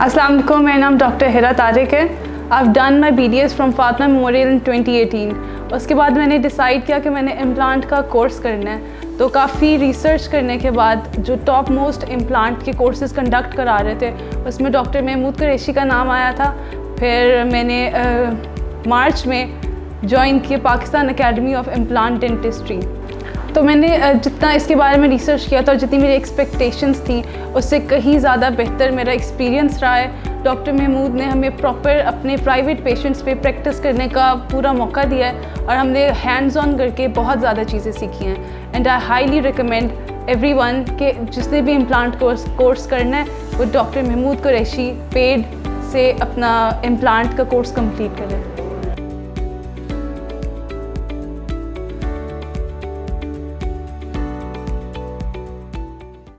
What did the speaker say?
अस्सलाम वालेकुम, मेरा नाम डॉक्टर हिरा तारिक है। I have done my BDS from Fatima memorial in 2018। उसके बाद मैंने डिसाइड किया कि मैंने इम्प्लांट का कोर्स करना है। तो काफ़ी रिसर्च करने के बाद जो टॉप मोस्ट इम्प्लांट के कोर्सेज़ कंडक्ट करा रहे थे उसमें डॉक्टर महमूद कुरैशी का नाम आया था। फिर मैंने मार्च में ज्वाइन किया Pakistan academy of implant dentistry. तो मैंने जितना इसके बारे में रिसर्च किया था और जितनी मेरी एक्सपेक्टेशंस थी उससे कहीं ज़्यादा बेहतर मेरा एक्सपीरियंस रहा है। डॉक्टर महमूद ने हमें प्रॉपर अपने प्राइवेट पेशेंट्स पे प्रैक्टिस करने का पूरा मौका दिया है और हमने हैंड्स ऑन करके बहुत ज़्यादा चीज़ें सीखी हैं। And I highly recommend everyone कि जिसने भी इम्प्लांट कोर्स करना है वो डॉक्टर महमूद कुरैशी पेड से अपना इम्प्लांट का कोर्स कंप्लीट करें।